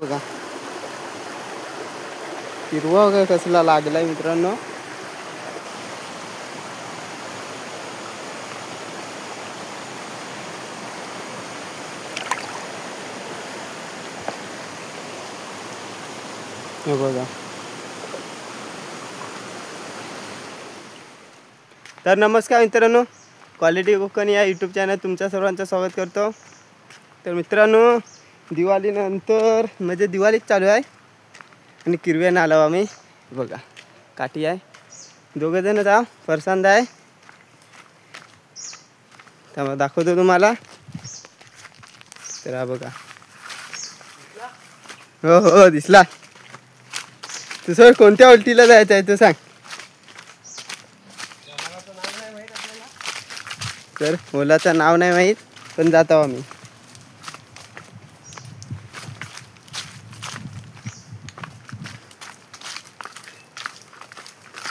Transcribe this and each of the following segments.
बघा हिरवा वगैरे कसला लागलाय मित्रांनो. हे बघा. तर नमस्कार मित्रांनो, क्वालिटी कोकण या यूट्यूब चॅनल तुमच्या सर्वांचं स्वागत करतो. तर मित्रांनो, दिवाळीनंतर म्हणजे दिवाळीच चालू आहे आणि किरव्यानं आलो आम्ही. बघा काठी आहे, दोघंजण जा फरसांदा आहे. त्यामुळे दाखवतो तुम्हाला. तर हा बघा. हो हो दिसला. तुझं कोणत्या उलटीला जायचं आहे ते सांग. तर ओलाचं नाव नाही माहीत, पण जात आहो आम्ही.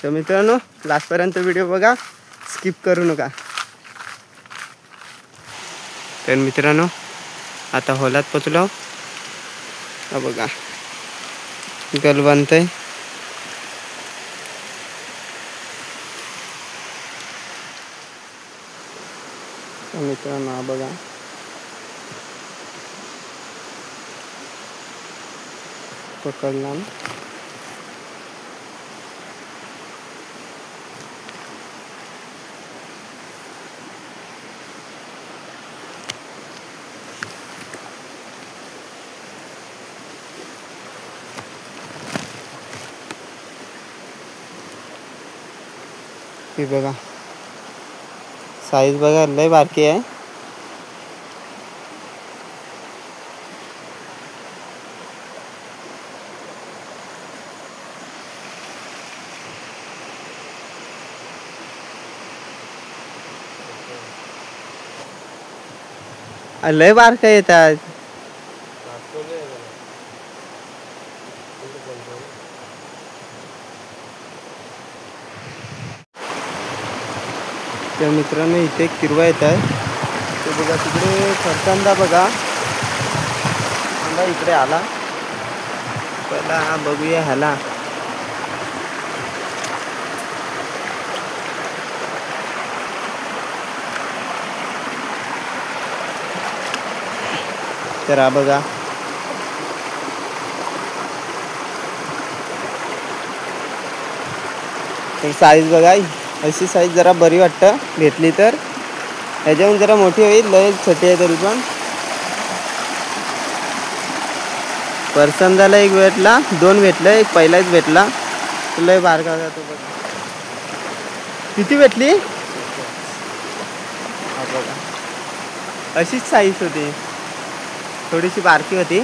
तर मित्रांनो, लास्टपर्यंत व्हिडिओ बघा, स्किप करू नका. तर मित्रांनो, आता हॉलात पोचलो. हा बघा गल बांधतंय. मित्रांनो हा बघा पकडला. हे बघा साईज बघा लय बारकी आहे. लय बारका येतात. तर मित्रांनो, इथे किरवा येत आहे. ते बघा तिकडे फरसांदा बघा. इकडे आला. पहिला हा बघूया ह्याला. तर हा बघा तर साईज बघा. अशी साईज जरा बरी वाटतं घेतली तर. ह्याच्याहून जरा मोठी होईल, लय छोटी आहे तरी पण. फरसांदाला एक भेटला, दोन भेटलं, एक पहिलाच भेटला. लय बारका होता तो बघा. किती भेटली? हा बघा अशीच साईज होती, थोडीशी बारकी होती.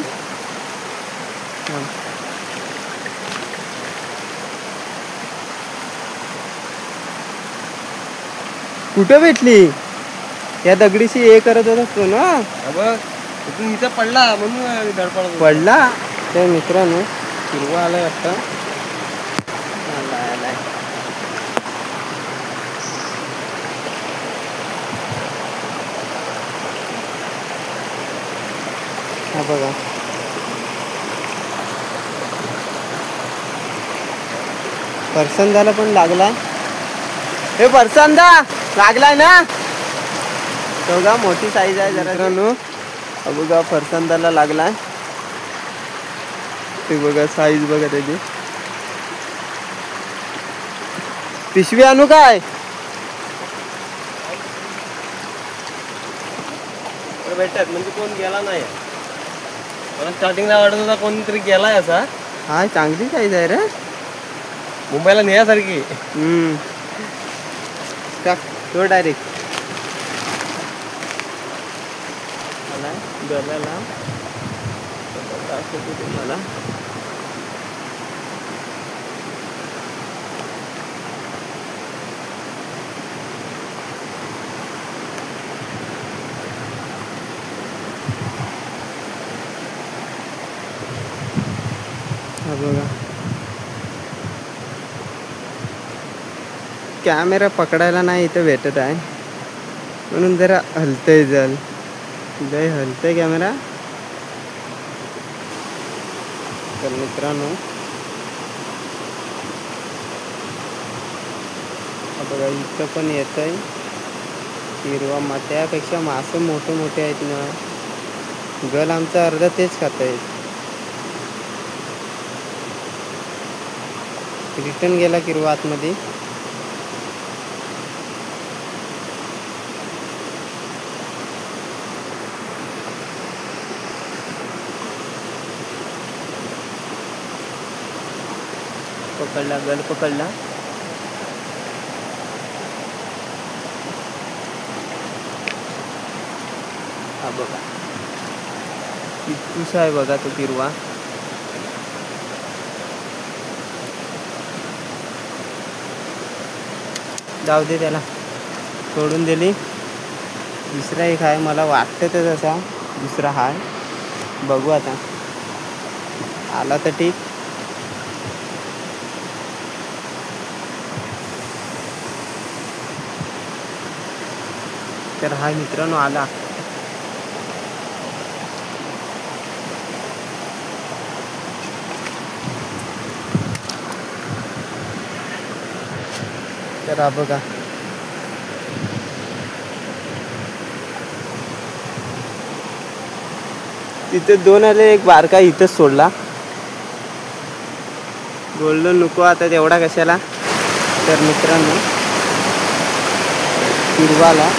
कुठं भेटली? या दगडीशी हे करत होता तो ना. बघ इथं पडला म्हणून धडपड पडला. तर मित्रांनो, हिरवा आलाय वाटतं. हा बघा फरसांदाला पण लागलाय. हे फरसांदा लागलाय ना. बघा मोठी साईज आहे जरा. मित्रांनो बघा फरसांदाला लागलाय. ते बघा साईज बघा त्याची. पिशवी आणू काय? भेटत म्हणजे कोण गेला नाही. मला स्टार्टिंगला वाटत होता कोणतरी गेलाय असा. हा चांगली साईज आहे रे, मुंबईला नेण्यासारखी. टाक तो डायरेक्ट गलाला दाखवतो तुम्हाला. हा बघा कॅमेरा पकडायला नाही इथं भेटत आहे, म्हणून जरा हलतंय. लय हलतंय कॅमेरा. तर मित्रांनो बघा इथं पण येत आहे हिरवा त्यापेक्षा मासे मोठे मोठे आहेत ना. गल आमचा अर्धा तेच खात आहेत. रिटर्न गेला किरवा आतमध्ये. पकडला गल पकडला. हा बघा कितूसा आहे बघा तो किरवा. जाऊ दे त्याला सोडून दिली. दुसरा एक आहे मला वाटतं तर तसा दुसरा आहे. बघू आता आला तर ठीक. तर हा मित्रांनो आला. तर हा बघा तिथे दोन आले. एक बारका इथंच सोडला. बोललो नको आता तेवढा कशाला. तर मित्रांनो किरवाला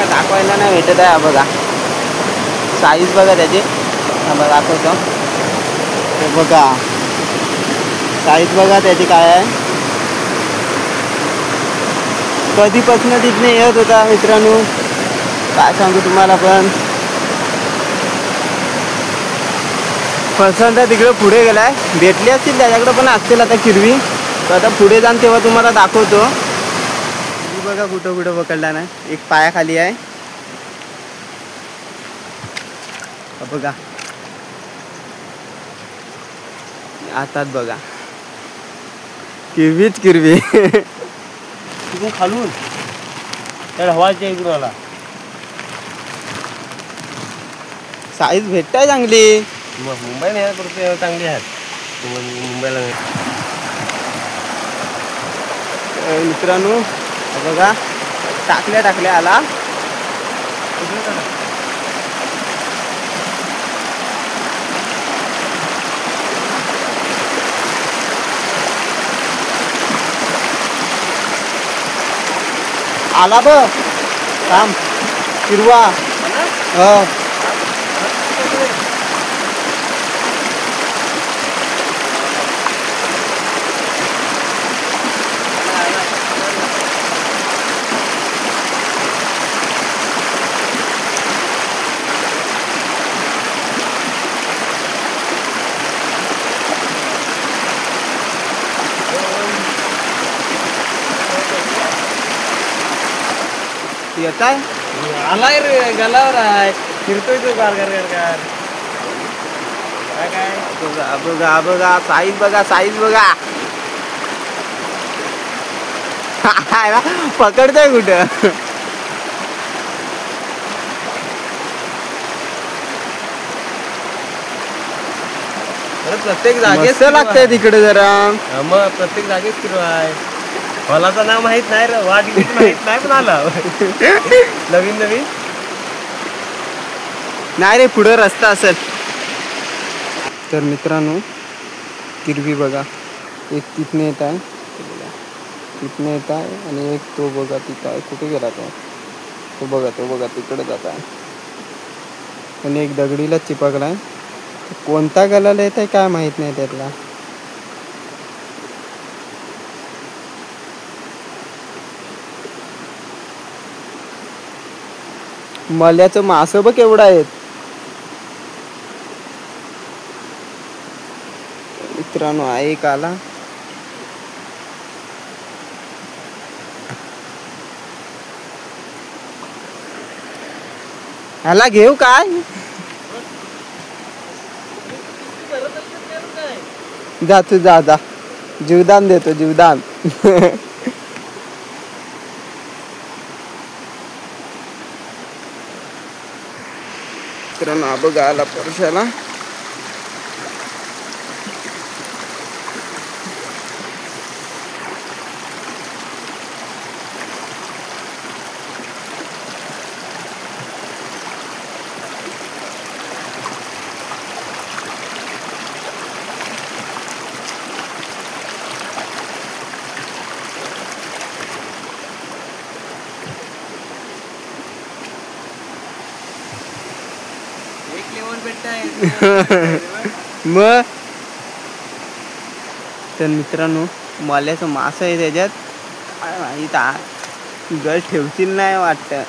दाखवायला नाही भेटत आहे. बघा साईज बघा त्याची. बघा दाखवतो. ते बघा साईज बघा त्याची काय आहे. कधीपासून तिथने येत होता मित्रांनो काय सांगू तुम्हाला. पण फसंत तिकडे पुढे गेलाय. भेटली असतील त्याच्याकडे पण असतील आता किरवी. तर आता पुढे जाऊन तेव्हा तुम्हाला दाखवतो. बघा कुठं कुठं पकडला नाही. एक पायाखाली आहे बघा. आतात बघा किरवीच किरवी. तिकडून खालून त्या हवाच्या इकडून आला. साईज भेटताय चांगली. मुंबई नाही करते चांगली आहेत. मुंबईला मित्रांनो बघा टाकल्या आला. आला बघ काम किरवा. येत आहे आलाय रे गलावर आहे. फिरतोय तो गारगार गारगार. काय बघा बघा बघा साईज बघा साईज बघा. पकडतोय कुठं. प्रत्येक जागेच लागतंय तिकडे जरा. मग प्रत्येक जागेच किलो आहे. फलाचं नाव माहित नाही रे. वाट माहित नाही पण आला नवीन नवीन. नाही रे पुढं रस्ता असेल. तर मित्रांनो किरवी बघा एक तिथने येत आहे. तिथने येत आहे आणि एक तो बघा तिथं आहे. कुठे गेला तो बघा तिकडे जात आहे. आणि एक दगडीला चिपकलाय. कोणता गलाला येत आहे काय माहित नाही त्यातला. मल्याचं मासं बघ केवढं आहेत मित्रांनो. एक आला. ह्याला घेऊ काय. जा तू जा जा. जीवदान देतो जीवदान. मित्रांनो हा बघा आला परशाला. मग तर मित्रांनो मल्याचं मास आहे त्याच्यात. काय माहित गल ठेवतील नाही वाटतं.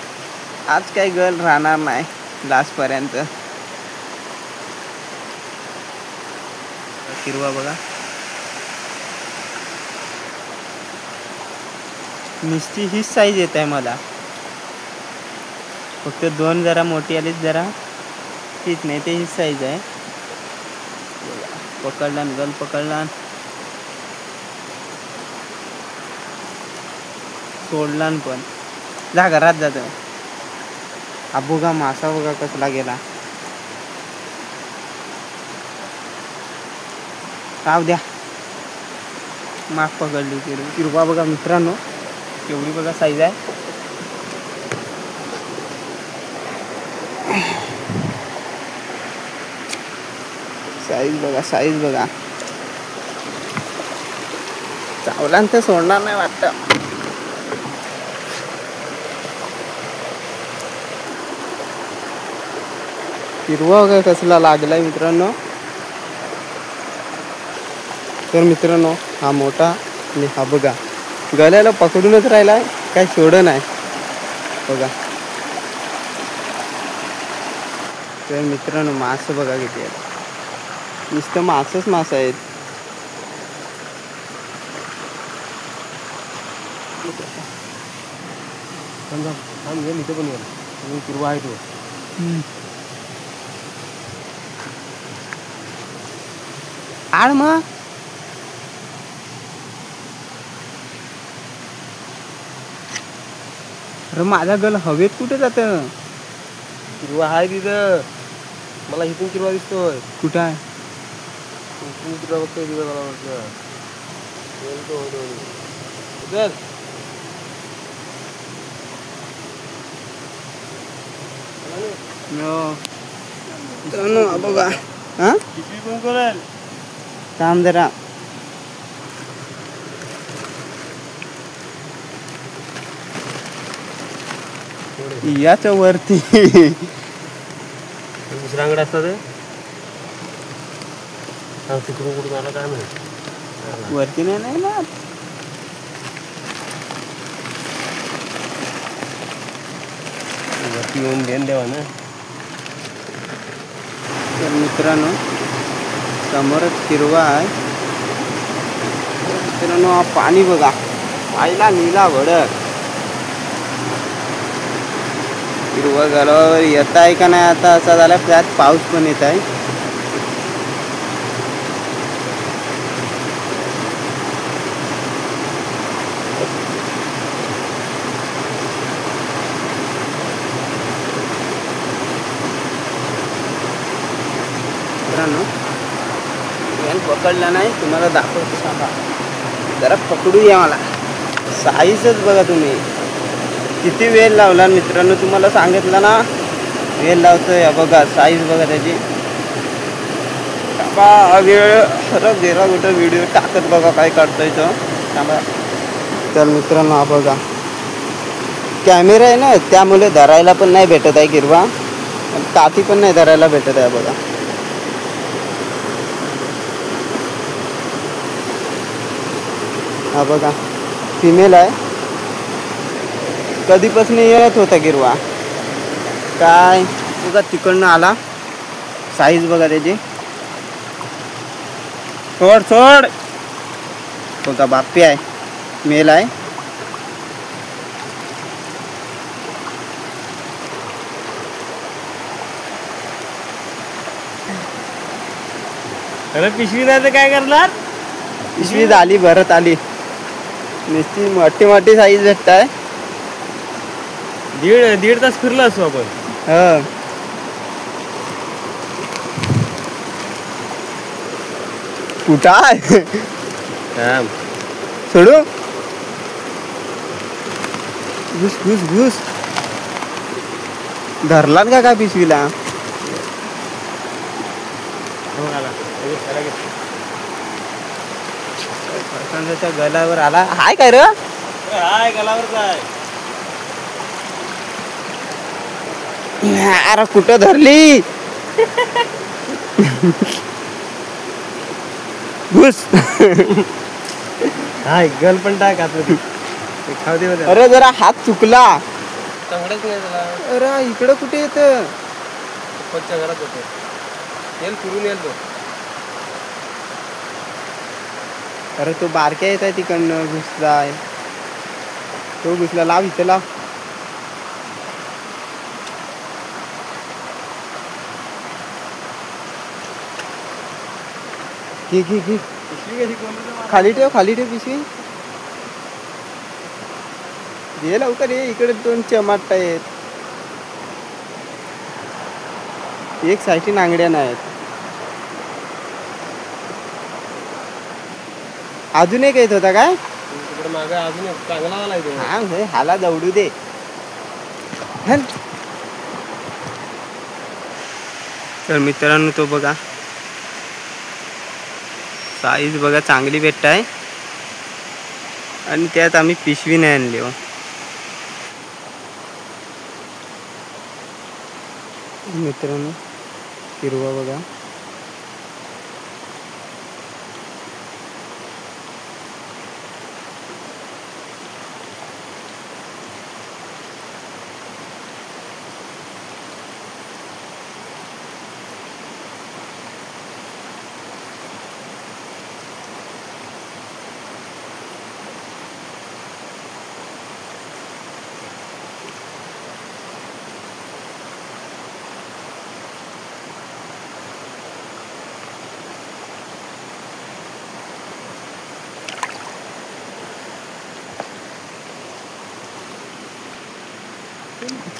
आज काही गल राहणार नाही लास्टपर्यंत. किरवा बघा नुसती हीच साईज येत आहे मला. फक्त दोन जरा मोठी आलीच जरा तीच नाही ते हीच साईज आहे. पकडला गल पकडला सोडला पण जा घरात जातो. हा बघा मासा बघा कसला गेला. राव द्या माग पकडली किरवा बघा मित्रांनो केवढी बघा साईज आहे. साईज बघा चावलान तर सोडणार नाही वाटतं. किरवा बघा कसला लागलाय मित्रांनो. तर मित्रांनो हा मोठा आणि हा बघा गळ्याला पकडूनच राहिलाय काय सोड नाही बघा. तर मित्रांनो मास बघा किती आहेत. नुसतं मासच मास आहेत. इथे पण किरवा आहे तो. आड मग अरे माझा गल हवेत कुठे जात. किरवा आहे तिथं. मला इथून किरवा दिसतोय. कुठं आहे किरवा बघतोय तिथं मला वाटतं. बघा हा थांब जरा. याच्या वरती दुसऱ्या अंगड असतात तिकडून कुठून आला काय माहिती. वरती नाही ना वरती येऊन देण देवा ना. तर मित्रांनो समोरच किरवा आहे. मित्रांनो हा पाणी बघा आईला नीला भडक. किरवा गालावर येत आहे का नाही आता असा झाला. त्यात पाऊस पण येत आहे. मित्रांनो पकडला नाही तुम्हाला दाखवतो सांगा. जरा पकडू द्या मला. साईजच बघा तुम्ही किती वेळ लावला मित्रांनो. तुम्हाला सांगितलं ना वेळ लावतोय. बघा साईज बघा त्याची. वेळ खरं गेला कुठं व्हिडिओ टाकत बघा काय काढतोय तो सांगा. तर मित्रांनो हा बघा कॅमेरा आहे ना त्यामुळे धरायला पण नाही भेटत आहे किरवा. काठी पण नाही धरायला भेटत आहे बघा. हा बघा फिमेल आहे. कधीपासून येत होता किरवा काय बघा तिकडनं आला. साईज बघा त्याची. सोड सोड बघा बाप्पी आहे मेल आहे. अरे पिशवी नाही तर काय करणार. पिशवी झाली भरत आली. नुसती मोठी मोठी साईज भेटताय. दीड तास फिरलो असतो आपण. हो. कुठं आहे? सोडू घुस घुस घुस. धरलात का काय पिशवीला? फरसांच्या गलावर आला. हाय काय रे? हाय गलावर काय? अरे कुठं धरली? घुस. हाय गल पण टाक आतमध्ये. खाऊ दे. अरे जरा हात चुकला. चांगलंच नाही त्याला. अरे इकडं कुठे येत? पप्पाच्या घरात होतो. येईल फिरून येईल तो. अरे तो बारक्या येत आहे तिकडनं घुसलाय. तो घुसला. लाव इथं लाव. घे घे घे. खाली ठेव खाली ठेव पिशवी. ये लवकर ये. इकडे 2 चमाट आहेत. एक साईटी नांगड्या नाहीत. अजून एक येत होता काय? तिकडे मागे अजून एक चांगला आलाय तो. हा भाई हाला दौडू दे. तर मित्रांनो तो बघा साईज बघा चांगली भेटत आहे. आणि त्यात आम्ही पिशवी नाही आणली हो. मित्रांनो हिरवा बघा.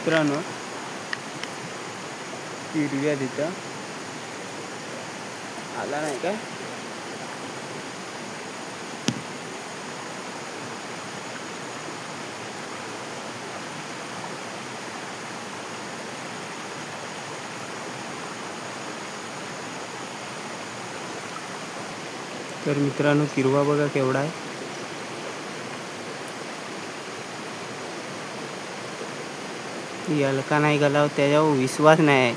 मित्रांनो हिरव्या तिथं आला नाही काय? तर मित्रांनो किरवा बघा केवढा आहे. याला का नाही गेला त्याच्यावर विश्वास नाही आहे.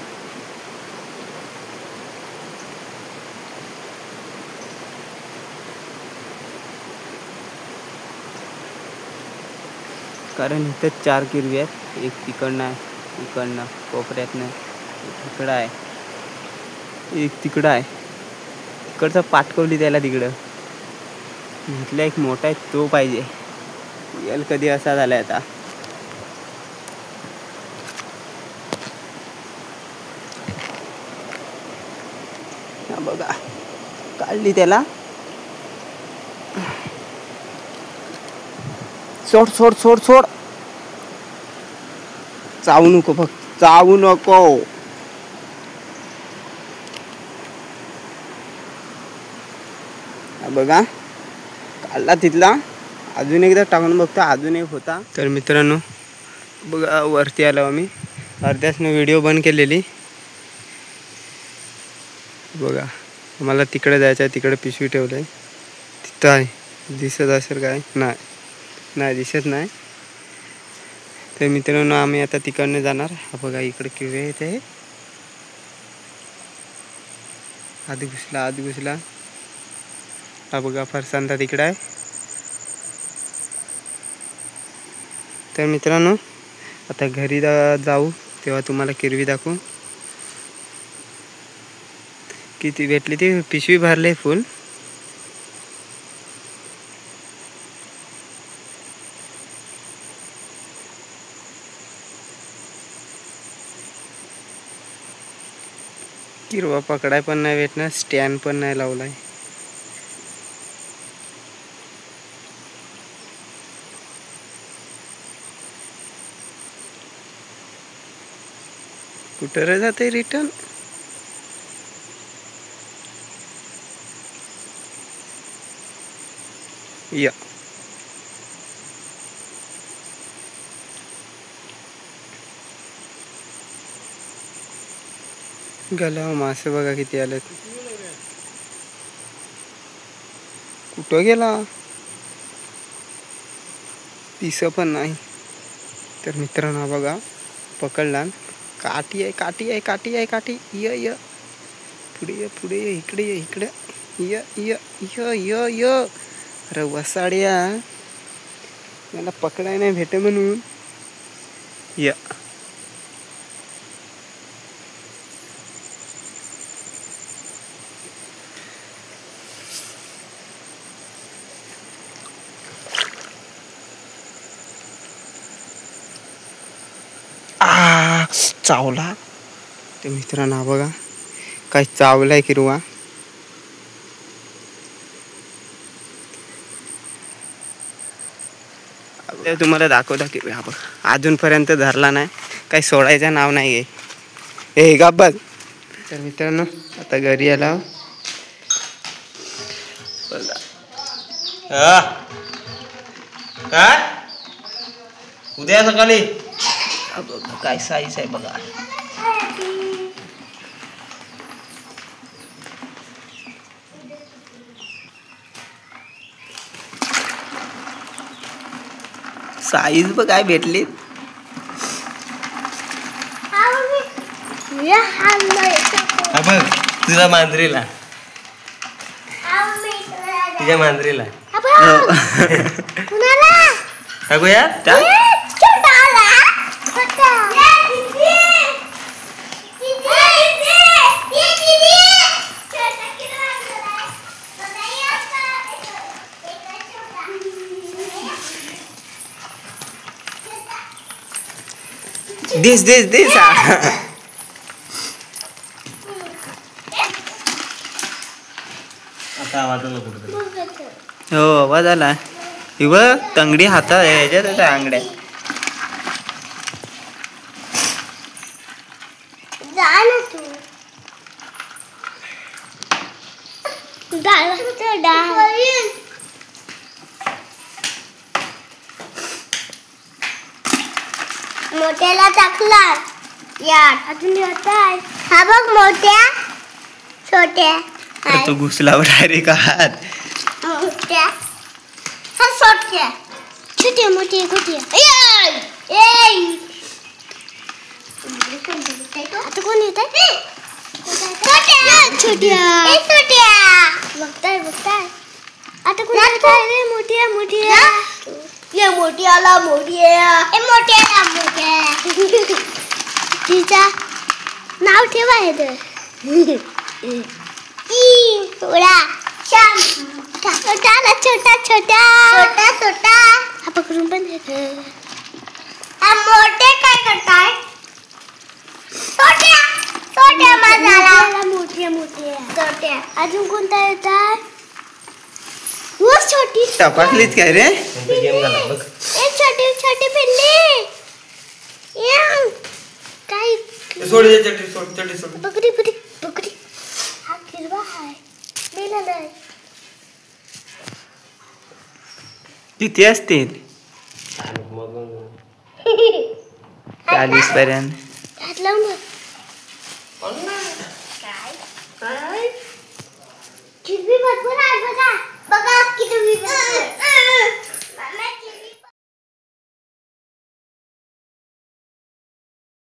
कारण इथं 4 किरवी आहेत. एक तिकडनं आहे, इकडनं कोपऱ्यातनं इकडं आहे, एक तिकडं आहे. तिकडचं पाठकवली त्याला तिकडं. इथला एक मोठा आहे तो पाहिजे. याला कधी असा झालाय आता. बघा काढली त्याला. सोड सोड सोड सोड. चावू नको फक्त चावू नको. बघा काढला तिथला. अजून एकदा टाकून बघतो अजून एक होता. तर मित्रांनो बघा वरती आलो आम्ही. अर्ध्यासनं व्हिडिओ बंद केलेली. बघा मला तिकडे जायचं आहे. तिकडे पिशवी ठेवलं आहे. तिथं आहे. दिसत असेल काय? नाही नाही दिसत नाही. तर मित्रांनो आम्ही आता तिकडनं जाणार. हा बघा इकडे किरवे येते. आधी घुसला आधी घुसला. हा बघा फरसांदा तिकडे आहे. तर मित्रांनो आता घरी जाऊ तेव्हा तुम्हाला किरवी दाखवू. किती भेटली ती. पिशवी भरले फुल. किरवा पकडाय पण नाही भेटणार. स्टँड पण नाही लावलाय. कुठं रे जाते रिटर्न? या गेला मासे बघा किती आलेत. कुठं गेला? दिस पण नाही. तर मित्रांनो बघा पकडला. काठी आहे काठी आहे काठी आहे काठी. य य पुढे ये पुढे ये इकडे ये इकडे य य य य य. अरे वसाड्या मला पकडाय नाही भेटे म्हणून. य चावला. ते मित्रांनो बघा काय चावलाय किरवा. ते तुम्हाला दाखवता किरवा. हा बघा अजूनपर्यंत धरला नाही. काही सोडायचं नाव नाही आहे. हे गब्बल. तर मित्रांनो आता घरी आला. काय उद्या सकाळी काय साईज आहे बघा. साईज बघ काय भेटली. बघ तुझ्या मांजरीला तुझ्या मांजरीला टाकूया. दिस आता आवाज आला कुठं. हो आवाज आला. इव तंगडी हातात ह्याच्यात आंगड्या. मोठ्याला टाकला यार. अजून येताय. हा बघ मोठ्या छोट्या. तो घुसलावर डायरेक्ट हात. मोठ्या हा छोट्या छोट्या मोठ्या छोट्या. आता कोण येत आहे? छोट्या बघताय आता कोण येत आहे? मोठ्या ये मोठ्याला तिचा नाव ठेवा आहे तर छोटा हा पकडून पण मोठे काय करताय? छोट्या माझ्याला मोठ्या अजून कोणता येतात? छोटी तपासलीच काय रे? गेम झाला बघ. छोटी पिल्ली काय सोड सोड. बकरी हा किरवा आहे. मेला नाही. किती असतील? 40 पर्यंत. हात लावून बघ.